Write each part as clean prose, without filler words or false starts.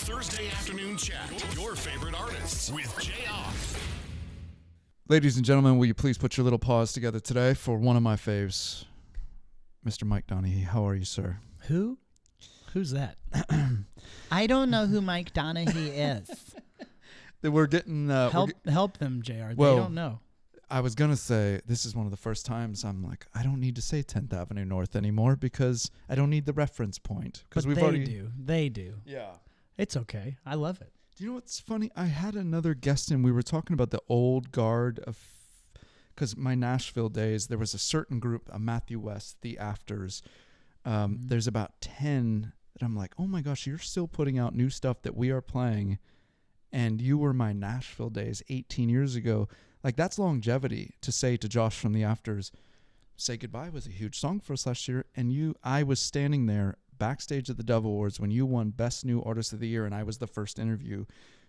Thursday afternoon chat. Your favorite artists with Jayar. Ladies and gentlemen, will you please put your little paws together today for one of my faves, Mr. Mike Donehey. How are you, sir? Who? Who's that? I don't know who Mike Donehey is. We're getting... help them, Jayar. Well, they don't know. I was going to say, this is one of the first times I'm like, I don't need to say 10th Avenue North anymore because I don't need the reference point. But they do. They do. Yeah. It's okay. I love it. Do you know what's funny? I had another guest and we were talking about the old guard of... Because my Nashville days, there was a certain group, Matthew West, the Afters. There's about 10 that I'm like, oh my gosh, you're still putting out new stuff that we are playing. And you were my Nashville days 18 years ago. Like, that's longevity to say to Josh from the Afters, Say Goodbye was a huge song for us last year. And I was standing there backstage at the Dove Awards when you won Best New Artist of the Year, and I was the first interview.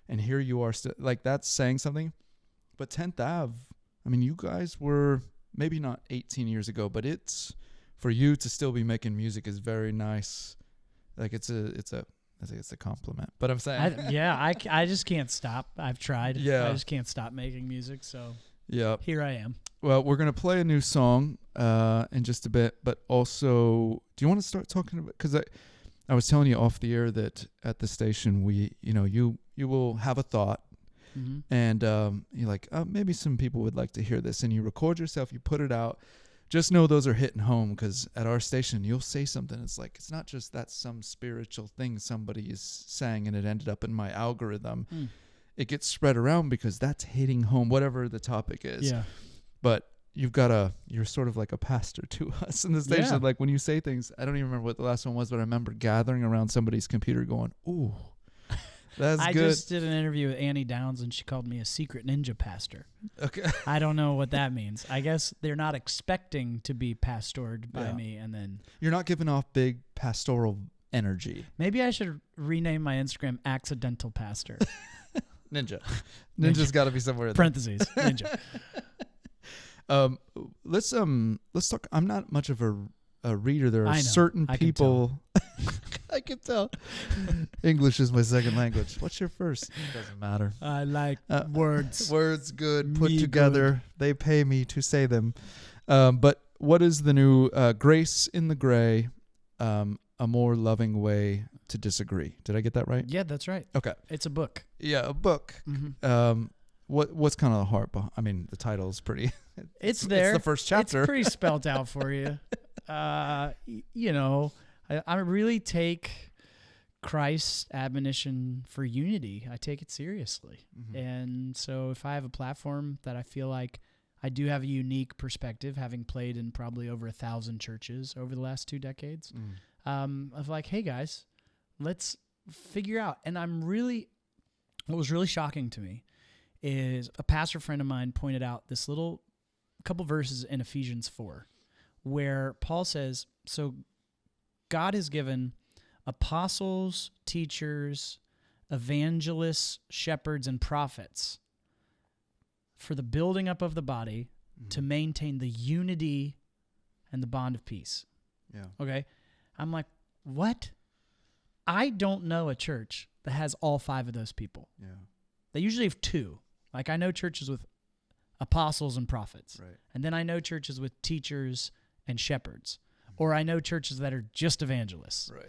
And here you are, like, that's saying something. But 10th Ave, I mean, you guys were maybe not 18 years ago, but it's for you to still be making music is very nice. Like, I think it's a compliment, but I'm saying, I just can't stop. I've tried. Yeah. I just can't stop making music. So yeah, here I am. Well, we're going to play a new song in just a bit, but also, do you want to start talking about, because I was telling you off the air that at the station, you will have a thought, and you're like, maybe some people would like to hear this, and you record yourself, you put it out. Just know those are hitting home, because at our station, you'll say something. It's like, it's not just that some spiritual thing somebody is saying and it ended up in my algorithm. It gets spread around because that's hitting home, whatever the topic is. Yeah. But you're sort of like a pastor to us in the station. Yeah. Like, when you say things, I don't even remember what the last one was, but I remember gathering around somebody's computer going, ooh, that's good. I just did an interview with Annie Downs, and she called me a secret ninja pastor. Okay. I don't know what that means. I guess they're not expecting to be pastored by me, and then... You're not giving off big pastoral energy. Maybe I should rename my Instagram Accidental Pastor. Ninja. Ninja's got to be somewhere in there. Parentheses. Ninja. Let's talk. I'm not much of a reader. There are certain people... I can tell. English is my second language. What's your first? It doesn't matter. I like words. Words good, put together. Good. They pay me to say them. But what is the new Grace in the Gray, A More Loving Way to Disagree? Did I get that right? Yeah, that's right. Okay. It's a book. Yeah, a book. Mm-hmm. What's kind of the heart behind? I mean, the title is pretty... It's there. It's the first chapter. It's pretty spelled out for you. I really take Christ's admonition for unity. I take it seriously. Mm-hmm. And so if I have a platform that I feel like I do have a unique perspective, having played in probably over 1,000 churches over the last 2 decades, of like, hey guys, let's figure out. And what was really shocking to me is a pastor friend of mine pointed out this little couple verses in Ephesians 4 where Paul says, so God has given apostles, teachers, evangelists, shepherds, and prophets for the building up of the body to maintain the unity and the bond of peace. Yeah. Okay? I'm like, what? I don't know a church that has all 5 of those people. Yeah. They usually have 2. Like, I know churches with apostles and prophets. Right. And then I know churches with teachers and shepherds. Or I know churches that are just evangelists. Right.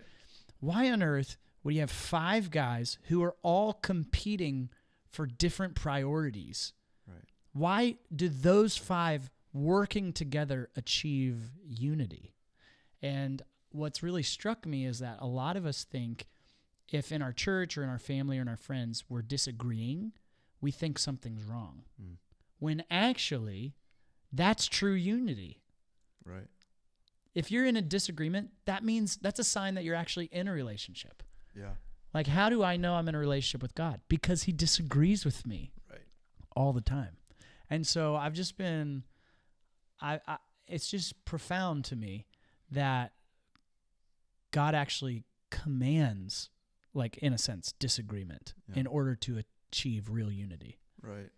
Why on earth would you have 5 guys who are all competing for different priorities? Right. Why do those 5 working together achieve unity? And what's really struck me is that a lot of us think if in our church or in our family or in our friends we're disagreeing, we think something's wrong. When actually, that's true unity. Right. If you're in a disagreement, that means that's a sign that you're actually in a relationship. Yeah. Like, how do I know I'm in a relationship with God? Because he disagrees with me all the time. And so I've just been, it's just profound to me that God actually commands, like, in a sense, disagreement in order to achieve real unity. Right.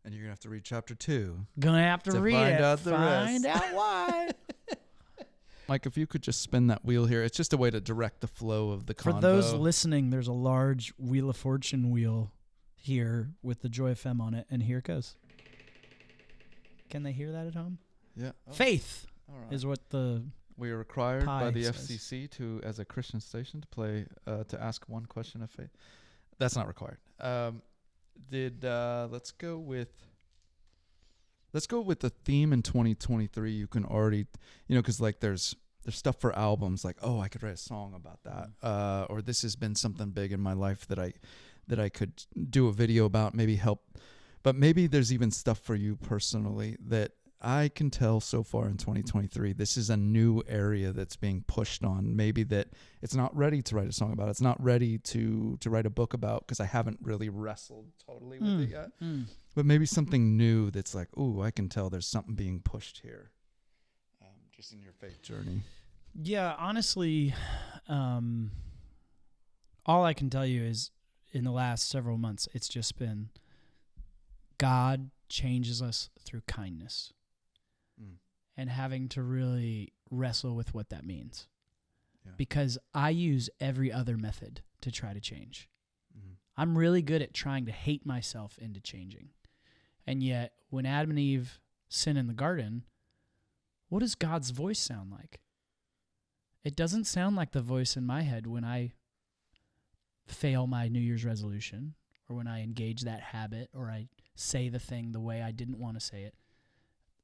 And you're going to have to read chapter 2. Gonna have to read find it. out the find rest. out why. Mike, if you could just spin that wheel here. It's just a way to direct the flow of the convo. For those listening, there's a large Wheel of Fortune wheel here with the Joy FM on it, and here it goes. Can they hear that at home? Yeah. Faith is what we are required by the says. FCC to, as a Christian station, to play to ask one question of faith. That's not required. Let's go with the theme in 2023. You can already, because like there's stuff for albums, like, oh, I could write a song about that, or this has been something big in my life that I could do a video about, maybe help. But maybe there's even stuff for you personally that I can tell so far in 2023, this is a new area that's being pushed on. Maybe that it's not ready to write a song about. It's not ready to write a book about, because I haven't really wrestled totally with it yet. But maybe something new that's like, ooh, I can tell there's something being pushed here, just in your faith journey. Yeah, honestly, all I can tell you is in the last several months, it's just been God changes us through kindness. And having to really wrestle with what that means. Yeah. Because I use every other method to try to change. I'm really good at trying to hate myself into changing. And yet, when Adam and Eve sin in the garden, what does God's voice sound like? It doesn't sound like the voice in my head when I fail my New Year's resolution, or when I engage that habit, or I say the thing the way I didn't want to say it.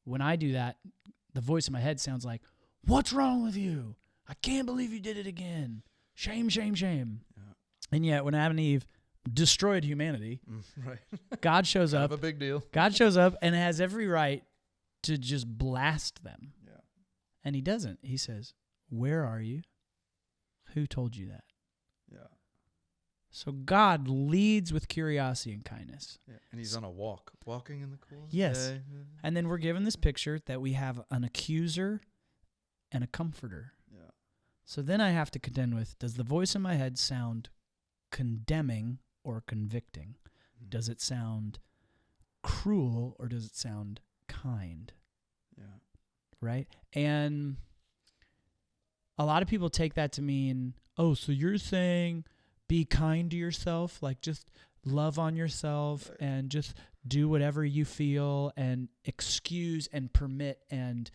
When I do that, the voice in my head sounds like, what's wrong with you? I can't believe you did it again. Shame, shame, shame. Yeah. And yet, when Adam and Eve destroyed humanity, right. God shows up. A big deal. God shows up and has every right to just blast them. Yeah. And he doesn't. He says, where are you? Who told you that? Yeah. So God leads with curiosity and kindness. Yeah. And he's on a walking in the cool. Yes. And then we're given this picture that we have an accuser and a comforter. Yeah. So then I have to contend with, does the voice in my head sound condemning or convicting? Does it sound cruel or does it sound kind? Yeah. Right? And a lot of people take that to mean, oh, so you're saying be kind to yourself, like just love on yourself, right, and just do whatever you feel and excuse and permit and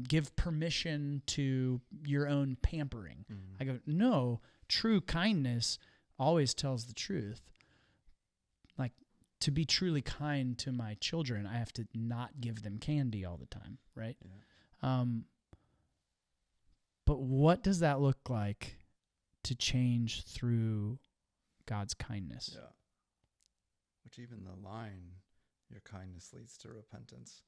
give permission to your own pampering. I go, no, true kindness always tells the truth. Like, to be truly kind to my children, I have to not give them candy all the time, right? Yeah. But what does that look like to change through God's kindness? Yeah. Which even the line, your kindness leads to repentance.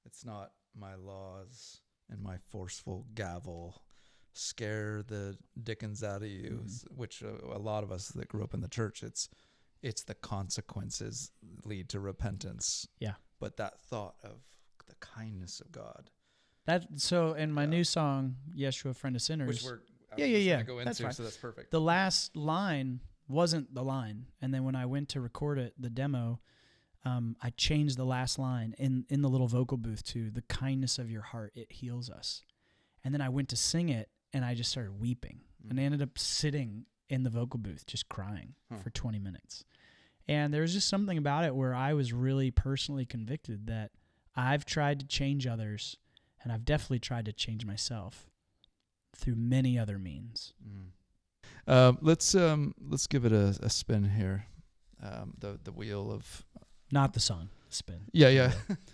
It's not my laws and my forceful gavel scare the dickens out of you, which a lot of us that grew up in the church, it's the consequences lead to repentance. Yeah. But that thought of the kindness of God. So in my new song, Yeshua, Friend of Sinners, which we're go into, that's fine. So that's perfect. The last line wasn't the line, and then when I went to record it, the demo, I changed the last line in the little vocal booth to "the kindness of your heart, it heals us," and then I went to sing it, and I just started weeping, and I ended up sitting in the vocal booth just crying for 20 minutes, and there was just something about it where I was really personally convicted that I've tried to change others, and I've definitely tried to change myself through many other means. Let's give it a spin here. The wheel of not the song spin. Yeah.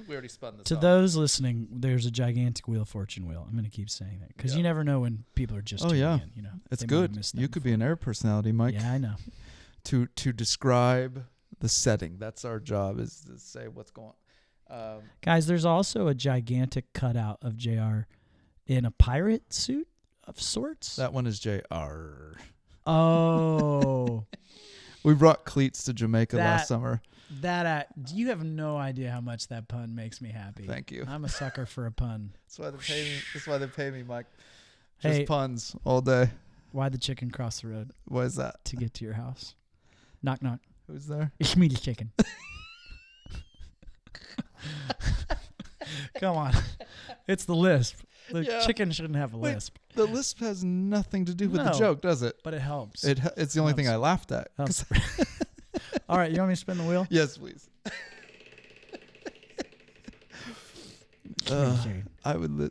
We already spun the song. To those listening, there's a gigantic Wheel of Fortune wheel. I'm going to keep saying that because you never know when people are just tuning in. You know, it's good. You could be an air personality, Mike. Yeah, I know. To describe the setting. That's our job, is to say what's going on. Guys, there's also a gigantic cutout of Jayar in a pirate suit of sorts. That one is Jayar. Oh. We brought cleats to Jamaica last summer. You have no idea how much that pun makes me happy. Thank you. I'm a sucker for a pun. That's why they pay me, Mike. Just puns all day. Why the chicken cross the road? Why is that? To get to your house. Knock, knock. Who's there? It's me, the chicken. Come on. It's the lisp. The chicken shouldn't have a lisp. The lisp has nothing to do with the No. joke, does it? But it helps. It's the only thing I laughed at. Helps. All right, you want me to spin the wheel? Yes, please. I would.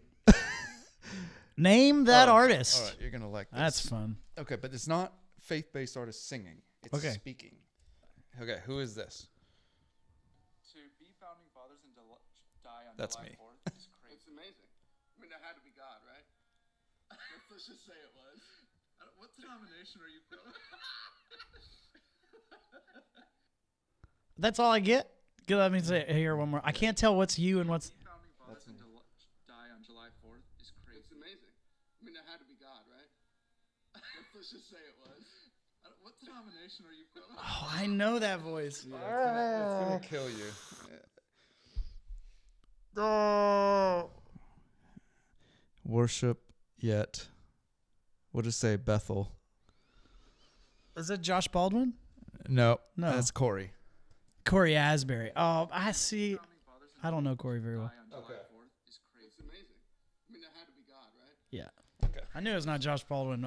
Name that artist. All right, you're gonna like this. That's fun. Okay, but it's not faith-based artists singing. It's Okay. speaking. Okay, who is this? To be founding fathers and die on That's July me. 4th is crazy. It's amazing. I mean, that had to be God, right? Let's just say it was. What denomination are you from? That's all I get? Let me say here one more. I can't tell what's you and what's... Founding fathers and die on July 4th is crazy. It's amazing. I mean, that had to be God, right? Let's just say it was. What denomination are you from? Oh, I know that voice. Yeah, it's gonna kill you. Worship yet. We'll just say Bethel. Is it Josh Baldwin? No, No. that's Corey. Corey Asbury. Oh, I see. Founding fathers and I don't know Corey very well. die on July 4th is crazy. It's amazing. I mean, that had to be God, right? Yeah. Okay. I knew it was not Josh Baldwin.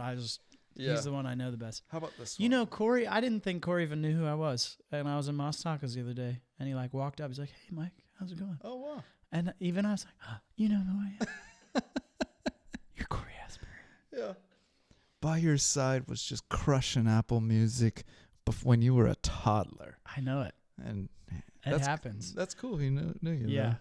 He's the one I know the best. How about this You one? know, Corey, I didn't think Corey even knew who I was. And I was in Mas Tacos the other day. And he walked up. He's like, hey, Mike, how's it going? Oh, wow. And even I was like, oh, you know who I am. You're Corey Asbury. Yeah. By Your Side was just crushing Apple Music when you were a toddler. I know it. And It happens. That's cool. He knew you. Yeah.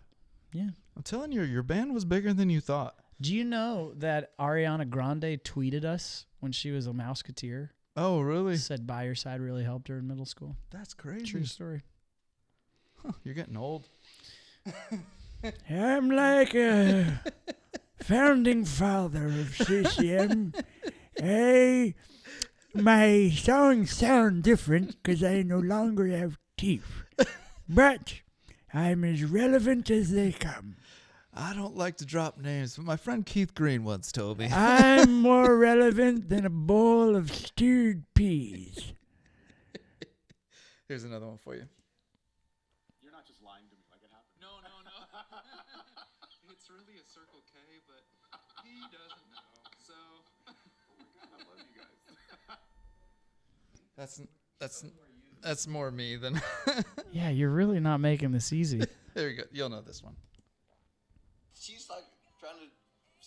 though. Yeah. I'm telling you, your band was bigger than you thought. Do you know that Ariana Grande tweeted us when she was a Mouseketeer? Oh, really? Said By Your Side really helped her in middle school. That's crazy. True story. Huh, you're getting old. I'm like a founding father of CCM. Hey, my songs sound different because I no longer have teeth. But I'm as relevant as they come. I don't like to drop names, but my friend Keith Green once told me. I'm more relevant than a bowl of stewed peas. Here's another one for you. You're not just lying to me like it happened. No. It's really a Circle K, but he doesn't know. So, I love you guys. That's more me than. Yeah, you're really not making this easy. There you go. You'll know this one. She's like trying to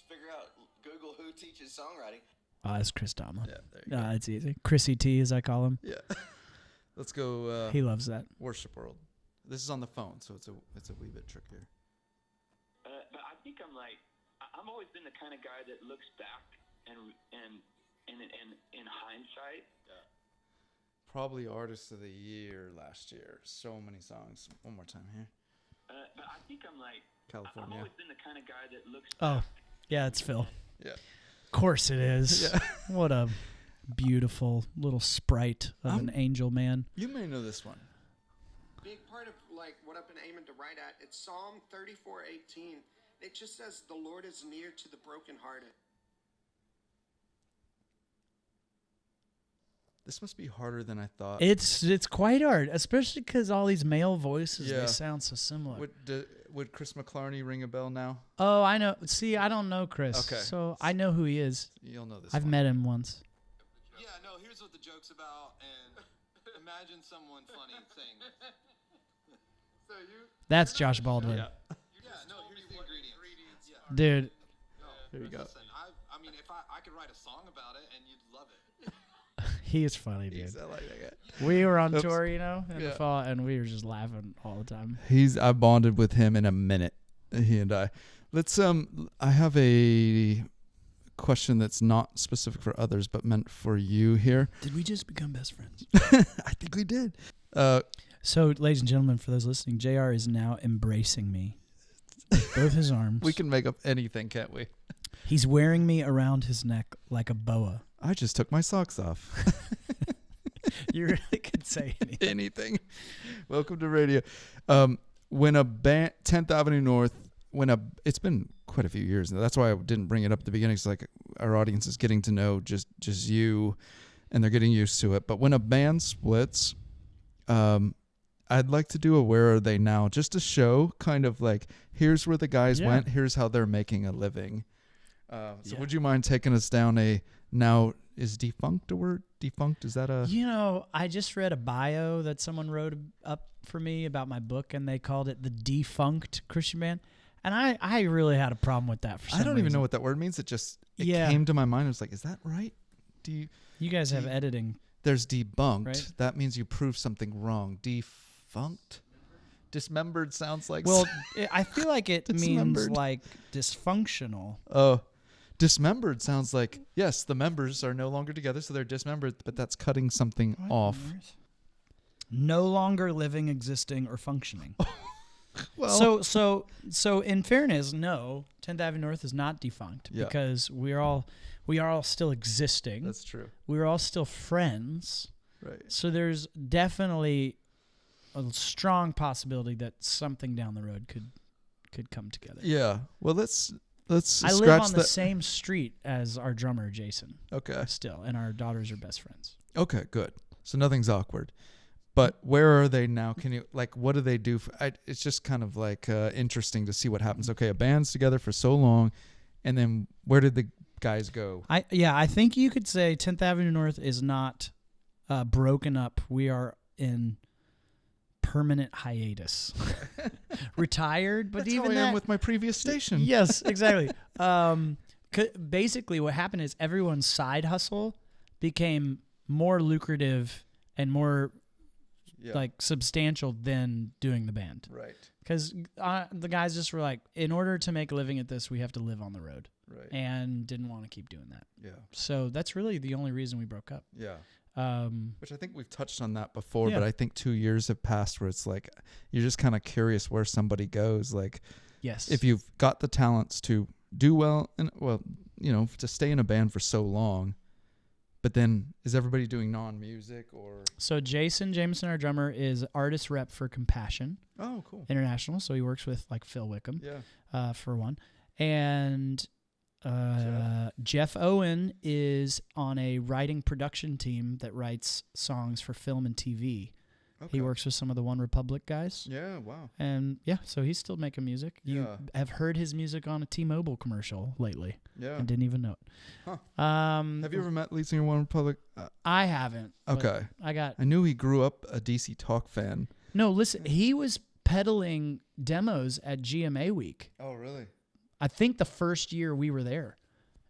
figure out Google who teaches songwriting. Oh, that's Chris Tomlin. Yeah, there you go. It's easy. Chrissy T, as I call him. Yeah. Let's go. He loves that. Worship World. This is on the phone, so it's a wee bit trickier. But I think I've always been the kind of guy that looks back and in hindsight. Probably Artist of the Year last year. So many songs. One more time here. But I think I've California. always been the kind of guy that looks. Oh, yeah, it's Phil. Yeah. Of course it is. Yeah. What a beautiful little sprite of an angel man. You may know this one. Big part of what I've been aiming to write at. It's Psalm 34:18. It just says, "The Lord is near to the brokenhearted." This must be harder than I thought. It's quite hard, especially because all these male voices, Yeah. they sound so similar. Would Chris McClarney ring a bell now? Oh, I know. See, I don't know Chris. Okay. So I know who he is. You'll know this I've one. met him once. yeah, no, here's what the joke's about, and imagine someone funny saying this. So you. That's Josh Baldwin. Yeah. Yeah, no, here's the ingredients. Yeah. Dude, No, There you go. Listen, I mean, if I could write a song about it, and you'd love it. he is funny, dude. I like that guy. We were on Oops. tour, in the Yeah. fall, and we were just laughing all the time. I bonded with him in a minute. He and I. Let's I have a question that's not specific for others but meant for you here. Did we just become best friends? I think we did. So, ladies and gentlemen, for those listening, Jayar is now embracing me with both his arms. We can make up anything, can't we? He's wearing me around his neck like a boa. I just took my socks off. You really could say anything. Anything. Welcome to radio. When a band, 10th Avenue North, it's been quite a few years now. That's why I didn't bring it up at the beginning. It's like our audience is getting to know just you, and they're getting used to it. But when a band splits, I'd like to do a Where Are They Now? Just to show kind of like, here's where the guys Yeah. went. Here's how they're making a living. So would you mind taking us down a now? Is defunct a word? Defunct, is that a... You know, I just read a bio that someone wrote up for me about my book, and they called it the Defunct Christian Band. And I really had a problem with that for some I don't even reason. know what that word means. It came to my mind. I was like, is that right? You guys have editing. There's debunked. Right? That means you prove something wrong. Defunct? Dismembered sounds like... Well, I feel like it means Dismembered. like dysfunctional. Oh, dismembered sounds like, yes, the members are no longer together, so they're dismembered, but that's cutting something off. No longer living, existing, or functioning. Well, So in fairness, no, 10th Avenue North is not defunct because we are all still existing. that's true. We're all still friends. Right. So there's definitely a strong possibility that something down the road could come together. Yeah. Well, let's I scratch live on the that. same street as our drummer Jason Okay. still, and our daughters are best friends. Okay, good. So nothing's awkward. But where are they now? Can you, like, what do they do? It's just kind of like interesting to see what happens. Okay, a band's together for so long, and then where did the guys go? I think you could say 10th Avenue North is not broken up. We are in permanent hiatus. Retired, but That's even how I am that, with my previous station. Yes, exactly. Basically, what happened is everyone's side hustle became more lucrative and more like substantial than doing the band. Right. Because the guys just were like, in order to make a living at this, we have to live on the road. Right. And didn't want to keep doing that. Yeah. So that's really the only reason we broke up. Yeah. Um, Which I think we've touched on that before, Yeah. but I think 2 years have passed where it's like you're just kind of curious where somebody goes. Like, yes. if you've got the talents to do well, and to stay in a band for so long, but then is everybody doing non-music or? So Jason Jameson, our drummer, is artist rep for Compassion Oh, cool. International. So he works with like Phil Wickham, Yeah. for one. And Jeff Owen is on a writing production team that writes songs for film and TV. Okay. He works with some of the One Republic guys. Yeah. Wow. And so he's still making music. You Yeah. have heard his music on a T-Mobile commercial lately Yeah. and didn't even know it. Huh. Have you ever met lead singer One Republic? I haven't. but Okay. I knew he grew up a DC Talk fan. No, listen, he was peddling demos at GMA Week. Oh, really? I think the first year we were there.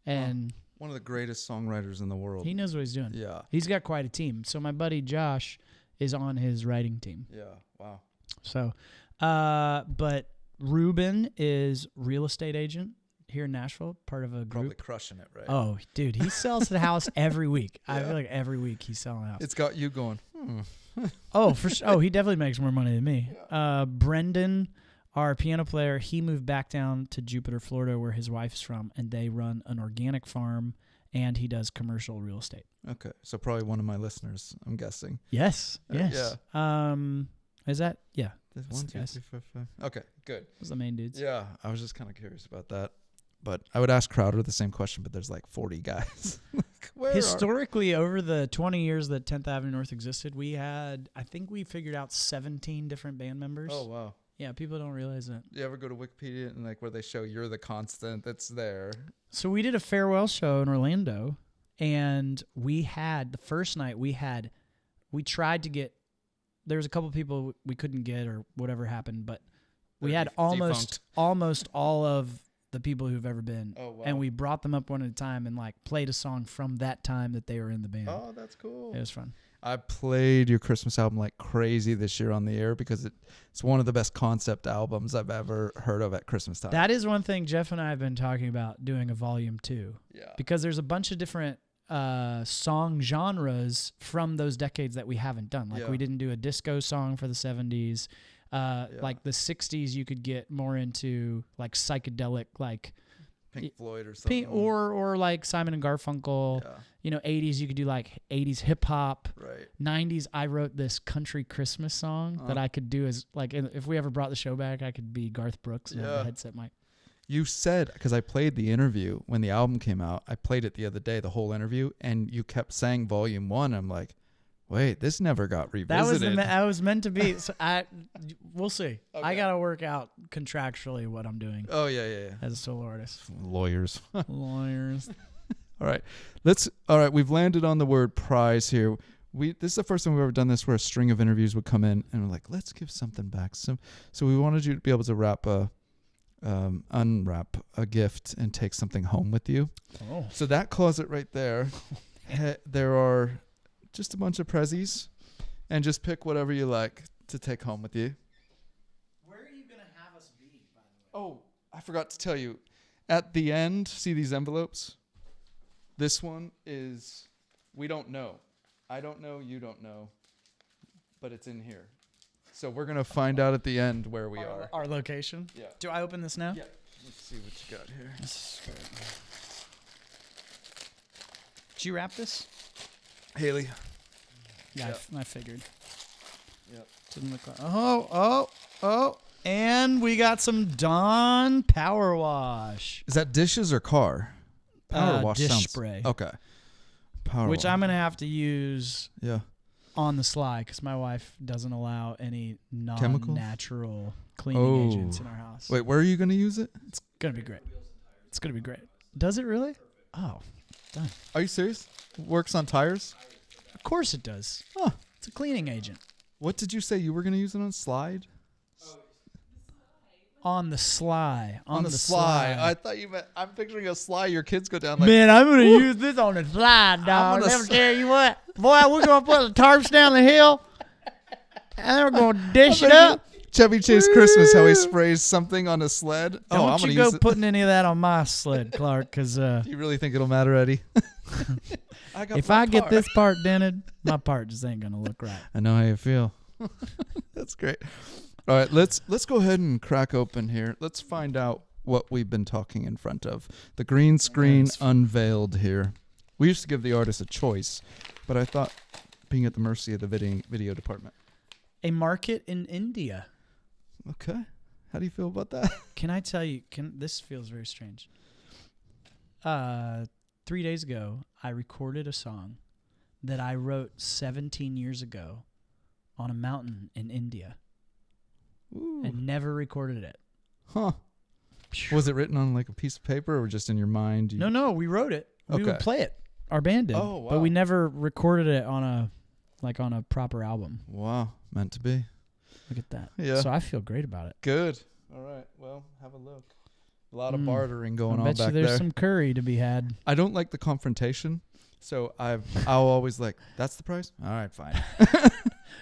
And One of the greatest songwriters in the world. he knows what he's doing. Yeah. He's got quite a team. So my buddy Josh is on his writing team. Yeah. Wow. So, but Ruben is real estate agent here in Nashville, part of a Probably group. crushing it, right? Oh, dude, he sells the house every week. I feel like every week he's selling a house. It's got you going. Oh, for sure. Oh, he definitely makes more money than me. Brendan, our piano player, he moved back down to Jupiter, Florida, where his wife's from, and they run an organic farm, and he does commercial real estate. Okay. So probably one of my listeners, I'm guessing. Yes. Yes. Is that? Yeah. There's That's 1, the 2, guys. 3, 4, 5. Okay. Good. Those are the main dudes. Yeah. I was just kind of curious about that. But I would ask Crowder the same question, but there's like 40 guys. Historically, over the 20 years that 10th Avenue North existed, I think we figured out 17 different band members. Oh, wow. Yeah, people don't realize that. You ever go to Wikipedia and like where they show you're the constant that's there? So we did a farewell show in Orlando, and the first night we tried to get, there was a couple people we couldn't get or whatever happened, but we They're had almost all of the people who've ever been. Oh, wow. And we brought them up one at a time and like played a song from that time that they were in the band. Oh, that's cool. It was fun. I played your Christmas album like crazy this year on the air because it's one of the best concept albums I've ever heard of at Christmas time. That is one thing Jeff and I have been talking about, doing a volume 2. Yeah. Because there's a bunch of different song genres from those decades that we haven't done. Like we didn't do a disco song for the 70s. Like the 60s, you could get more into like psychedelic, like Pink Floyd or something. Or like Simon and Garfunkel. Yeah. 80s, you could do like 80s hip hop. Right. 90s, I wrote this country Christmas song that I could do as like, if we ever brought the show back, I could be Garth Brooks and have the headset mic. You said, because I played the interview when the album came out, I played it the other day, the whole interview, and you kept saying volume 1. I'm like, Wait, this never got revisited. That was meant to be. So we'll see. I Okay. gotta work out contractually what I'm doing Oh yeah. as a solo artist. Lawyers. Lawyers. All right. We've landed on the word prize here. This is the first time we've ever done this where a string of interviews would come in and we're like, let's give something back. So we wanted you to be able to unwrap a gift and take something home with you. Oh. So that closet right there, there are just a bunch of prezzies, and just pick whatever you like to take home with you. Where are you gonna have us be, by the way? Oh, I forgot to tell you. At the end, see these envelopes? This one is, we don't know. I don't know, you don't know, but it's in here. So we're going to find out at the end where we are. Our location? Yeah. Do I open this now? Yeah. Let's see what you got here. Did you wrap this? Haley. Yeah, Yep. I figured. Yep. Didn't look like. Oh. And we got some Dawn Power Wash. Is that dishes or car? Power wash dish sounds spray. Okay. Power Which wash. I'm going to have to use Yeah. on the sly because my wife doesn't allow any Chemicals? non-natural cleaning agents in our house. Wait, where are you going to use it? It's going to be great. It's going to be great. Does it really? Oh, done. Are you serious? Works on tires? Of course it does. Huh. It's a cleaning agent. What did you say you were going to use it on? Slide? On the sly. On the sly. I thought you meant, I'm picturing a sly your kids go down like, Man, I'm going to use this on the slide, dog. gonna Let me tell you what. Boy, we're going to put the tarps down the hill, and we're going to dish it up. Chevy Chase Christmas, how he sprays something on a sled. I'm Don't gonna you go use it. putting any of that on my sled, Clark, because Do you really think it'll matter, Eddie? if I get this part dented, my part just ain't going to look right. I know how you feel. That's great. All right, let's go ahead and crack open here. Let's find out what we've been talking in front of. The green screen unveiled here. We used to give the artist a choice, but I thought being at the mercy of the video department. A market in India. Okay. How do you feel about that? Can I tell you, this feels very strange. 3 days ago, I recorded a song that I wrote 17 years ago on a mountain in India. Ooh. And never recorded it. Huh. Was it written on like a piece of paper or just in your mind? No, we wrote it. We would Okay. play it. Our band did. Oh, wow. But we never recorded it on a proper album. Wow. Meant to be. Look at that. Yeah. So I feel great about it. Good. All right. Well, have a look. A lot of bartering going I on bet back you there's there. some curry to be had. I don't like the confrontation, so I'll always like, that's the price? All right, fine.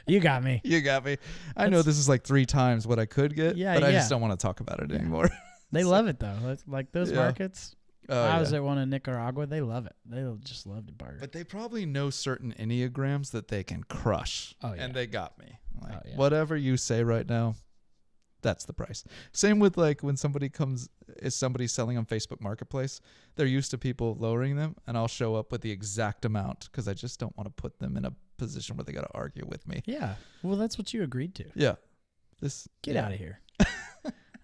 You got me. You got me. I know this is like 3 times what I could get, Yeah, but I yeah. just don't want to talk about it anymore. They love it, though. Like those Yeah. markets. Oh, I was yeah. at one in Nicaragua. They love it. They just love to barter. But they probably know certain Enneagrams that they can crush. Oh, yeah. And they got me. Like, Oh, yeah. whatever you say right now, that's the price. Same with like when somebody is somebody selling on Facebook Marketplace, they're used to people lowering them, and I'll show up with the exact amount because I just don't want to put them in a position where they got to argue with me. Yeah. Well, that's what you agreed to. Yeah. Get out of here.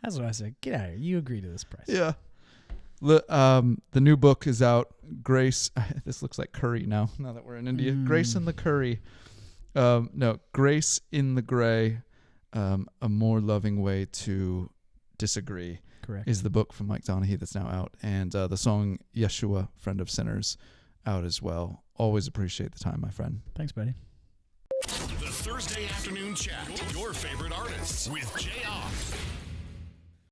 That's what I said. Get out of here. You agreed to this price. Yeah. The new book is out. Grace. This looks like curry now that we're in India. Grace in the Curry. No, Grace in the Gray. A More Loving Way to Disagree. Correct. Is the book from Mike Donehey that's now out. And the song Yeshua, Friend of Sinners, out as well. Always appreciate the time, my friend. Thanks, buddy. The Thursday Afternoon Chat. Your favorite artists with Jayar.